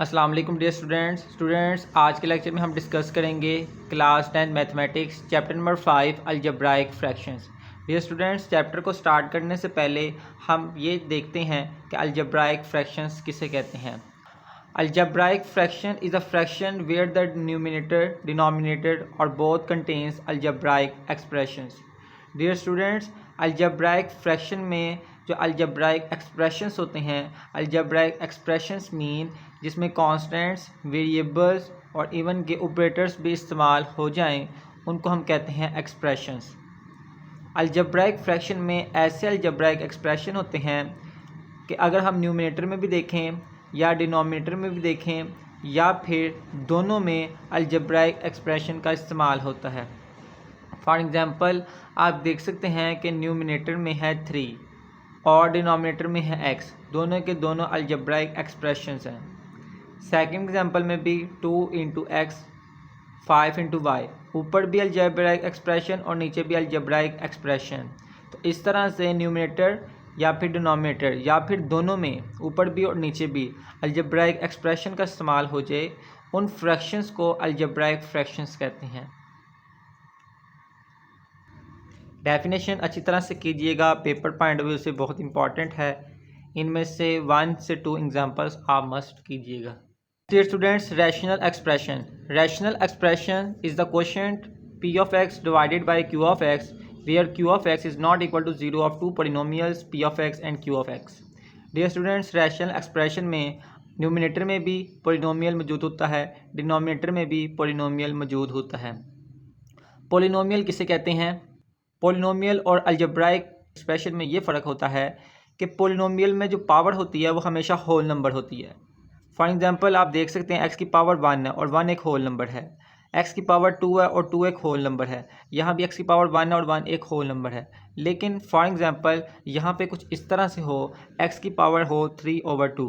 अस्सलाम वालेकुम dear students आज के लेक्चर में हम डिस्कस करेंगे class 10 mathematics chapter number 5 algebraic fractions. Dear students, chapter को स्टार्ट करने से पहले हम ये देखते हैं कि अलजेब्राइक फ्रैक्शंस किसे कहते हैं। Algebraic fraction is a fraction where the numerator denominator और both contains algebraic expressions. Dear students, algebraic fraction में जो अलजेब्राइक एक्सप्रेशंस होते हैं, अलजेब्राइक एक्सप्रेशंस मीन जिसमें कॉन्स्टेंट्स, वेरिएबल्स और इवन के ऑपरेटर्स भी इस्तेमाल हो जाएं, उनको हम कहते हैं एक्सप्रेशंस। अलजेब्राइक फ्रैक्शन में ऐसे अलजेब्राइक एक्सप्रेशन होते हैं कि अगर हम न्यूमिनेटर में भी देखें या डिनोमिनेटर में भी देखें या फिर दोनों में अलजेब्राइक एक्सप्रेशन का इस्तेमाल होता है। फॉर एग्ज़ाम्पल आप देख सकते हैं कि न्यूमिनेटर में है 3 और डिनोमिनेटर में है x, दोनों के दोनों अलजेब्राइक एक्सप्रेशंस हैं। सेकंड एग्जांपल में भी 2 इंटू एक्स 5 इंटू वाई, ऊपर भी अलजेब्राइक एक्सप्रेशन और नीचे भी अलजेब्राइक एक्सप्रेशन। तो इस तरह से न्यूमिनेटर या फिर डिनोमिनेटर या फिर दोनों में ऊपर भी और नीचे भी अलजेब्राइक एक्सप्रेशन का इस्तेमाल हो जाए, उन फ्रैक्शंस को अलजेब्राइक फ्रैक्शंस कहते हैं। डेफिनेशन अच्छी तरह से कीजिएगा, पेपर पॉइंट ऑफ व्यू से बहुत इंपॉर्टेंट है। इनमें से 1 से 2 एग्जांपल्स आप मस्ट कीजिएगा। Dear students, rational expression. Rational expression is the quotient p of x divided by q of x where q of x is not equal to 0 of two polynomials p of x and q of x। Dear students, rational expression में numerator में भी polynomial मौजूद होता है, denominator में भी polynomial मौजूद होता है। पोलिनोमियल किसे कहते हैं? पोलिनोमियल और अलजेब्राइक एक्सप्रेशन में ये फ़र्क होता है कि पोलिनोमियल में जो पावर होती है वो हमेशा होल नंबर होती है। फॉर एग्जांपल आप देख सकते हैं x की पावर 1 है और 1 एक होल नंबर है, x की पावर 2 है और 2 एक होल नंबर है, यहाँ भी x की पावर 1 है और 1 एक होल नंबर है। लेकिन फॉर एग्जांपल यहाँ पे कुछ इस तरह से हो, x की पावर हो 3/2,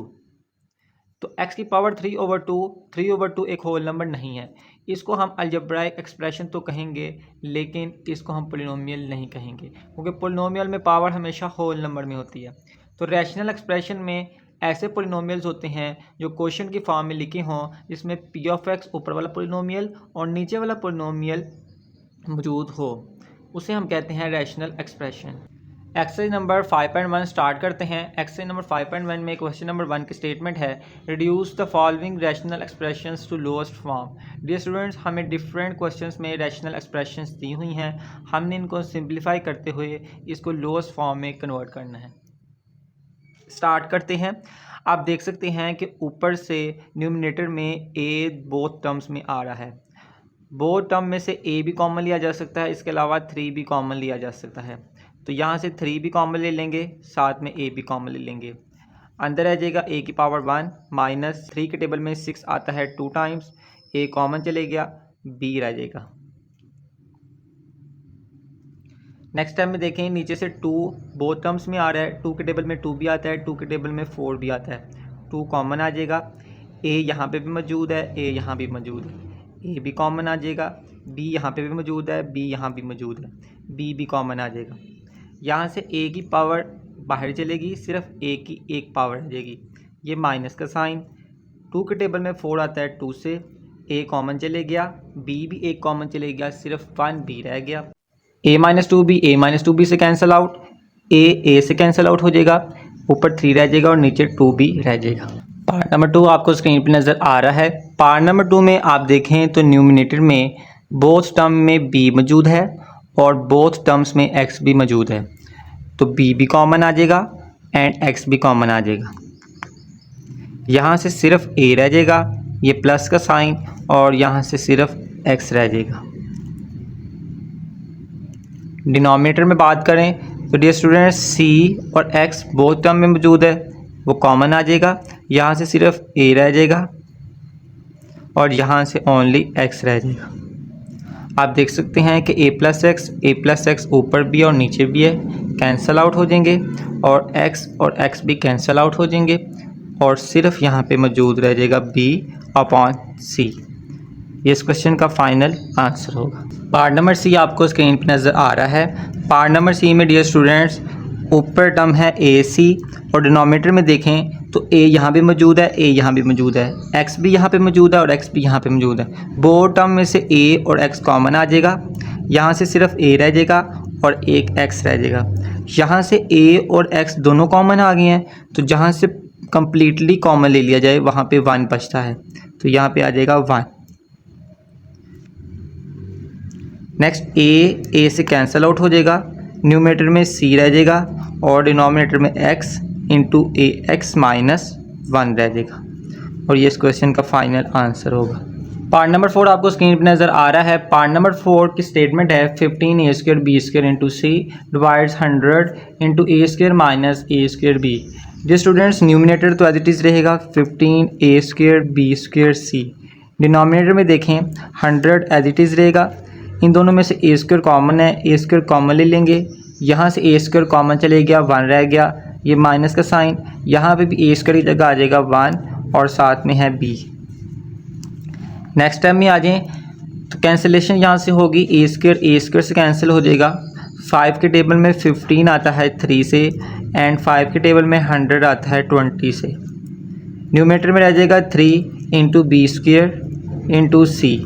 तो x की पावर 3/2 एक होल नंबर नहीं है। इसको हम अलजेब्राइक एक्सप्रेशन तो कहेंगे लेकिन इसको हम पोलिनोमियल नहीं कहेंगे, क्योंकि पोलिनोमियल में पावर हमेशा होल नंबर में होती है। तो रैशनल एक्सप्रेशन में ऐसे पोलिनोमियल्स होते हैं जो क्वेश्चन की फॉर्म में लिखे हों, जिसमें p of x ऊपर वाला पोलिनोमियल और नीचे वाला पोलिनोमियल मौजूद हो, उसे हम कहते हैं rational expression. Exercise number 5.1 start करते हैं। एक्सरसाइज नंबर 5.1 में क्वेश्चन नंबर 1 की स्टेटमेंट है, reduce the following rational expressions to lowest form. Dear students, हमें डिफरेंट क्वेश्चंस में रैशनल एक्सप्रेशंस दी हुई हैं, हमने इनको सिंप्लीफाई करते हुए इसको लोएस्ट फॉर्म में कन्वर्ट करना है। स्टार्ट करते हैं। आप देख सकते हैं कि ऊपर से न्यूमिनेटर में a बोथ टर्म्स में आ रहा है, बोथ टर्म में से a भी कॉमन लिया जा सकता है, इसके अलावा 3 भी कॉमन लिया जा सकता है। तो यहाँ से 3 भी कॉमन ले लेंगे, साथ में a भी कॉमन ले लेंगे। अंदर आ जाएगा a की पावर 1 माइनस 3 के टेबल में 6 आता है 2 टाइम्स, a कॉमन चले गया, b रह जाएगा। नेक्स्ट टाइम में देखें, नीचे से 2 बोथ टर्म्स में आ रहा है, 2 के टेबल में 2 भी आता है, 2 के टेबल में 4 भी आता है, 2 कॉमन आ जाएगा। a यहाँ पे भी मौजूद है, a यहाँ भी मौजूद है, a भी कॉमन आ जाएगा, b यहाँ पे भी मौजूद है, b यहाँ भी मौजूद है, b भी कॉमन आ जाएगा। यहाँ से a की पावर बाहर चलेगी, सिर्फ a की एक पावर आ जाएगी, ये माइनस का साइन। 2 के टेबल में 4 आता है, 2 से a कॉमन चले गया, b भी एक कॉमन चले गया, सिर्फ 1b रह गया। a-2b से कैंसिल आउट, a से कैंसिल आउट हो जाएगा, ऊपर 3 रह जाएगा और नीचे 2b रह जाएगा। पार्ट नंबर 2 आपको स्क्रीन पर नज़र आ रहा है। पार्ट नंबर 2 में आप देखें तो न्यूमिनेटर में बोथ टर्म में b मौजूद है और बोथ टर्म्स में x भी मौजूद है, तो b भी कॉमन आ जाएगा एंड x भी कॉमन आ जाएगा। यहाँ से सिर्फ a रह जाएगा, ये प्लस का साइन, और यहाँ से सिर्फ x रह जाएगा। डिनोमिनेटर में बात करें तो डियर स्टूडेंट्स, c और x बोथ टर्म में मौजूद है, वो कॉमन आ जाएगा, यहाँ से सिर्फ a रह जाएगा और यहाँ से ओनली x रह जाएगा। आप देख सकते हैं कि a प्लस एक्स ऊपर भी और नीचे भी है, कैंसल आउट हो जाएंगे, और x भी कैंसल आउट हो जाएंगे, और सिर्फ यहाँ पे मौजूद रह जाएगा b/c। ये इस क्वेश्चन का फाइनल आंसर होगा। पार्ट नंबर सी आपको स्क्रीन पर नज़र आ रहा है। पार्ट नंबर सी में डियर स्टूडेंट्स ऊपर टर्म है ac और डिनोमिनेटर में देखें तो ए यहाँ पे मौजूद है, ए यहाँ पे मौजूद है, एक्स भी यहाँ पे मौजूद है और एक्स भी यहाँ पे मौजूद है। बोथ टर्म में से ए और एक्स कॉमन आ जाएगा, यहाँ से सिर्फ ए रह जाएगा और एक एक्स रह जाएगा। यहाँ से ए और एक्स दोनों कॉमन आ गए हैं, तो जहाँ से कम्प्लीटली कॉमन ले लिया जाए वहाँ पे 1 बचता है, तो यहाँ पे आ जाएगा 1। नेक्स्ट ए से कैंसिल आउट हो जाएगा, न्यूमरेटर में सी रह जाएगा और डिनोमिनेटर में x इंटू ए एक्स माइनस 1 रह जाएगा, और ये इस क्वेश्चन का फाइनल आंसर होगा। पार्ट नंबर 4 आपको स्क्रीन पर नज़र आ रहा है। पार्ट नंबर 4 की स्टेटमेंट है 15a² b² into C divides 100 into a² minus a² b। जी स्टूडेंट्स, न्यूमिनेटर तो एज इट इज़ रहेगा 15a² b² c। डिनोमिनेटर में देखें 100 एज इट इज़ रहेगा, इन दोनों में से a² कॉमन है, a² कॉमन ले लेंगे, यहाँ से a² कॉमन चले गया, 1 रह गया, ये माइनस का साइन, यहाँ पे भी a² की जगह आ जाएगा 1 और साथ में है b। नेक्स्ट टाइम में आ जाएँ तो कैंसिलेशन यहाँ से होगी, a² से कैंसिल हो जाएगा। 5 के टेबल में 15 आता है 3 से एंड 5 के टेबल में 100 आता है 20 से। न्यूमरेटर में रह जाएगा 3 इंटू b² इंटू सी।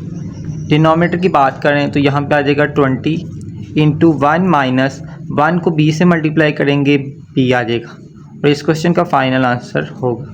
डिनोमिनेटर की बात करें तो यहाँ पे आ जाएगा 20 इंटू 1 माइनस 1 को b से मल्टीप्लाई करेंगे b आ जाएगा, और इस क्वेश्चन का फाइनल आंसर होगा।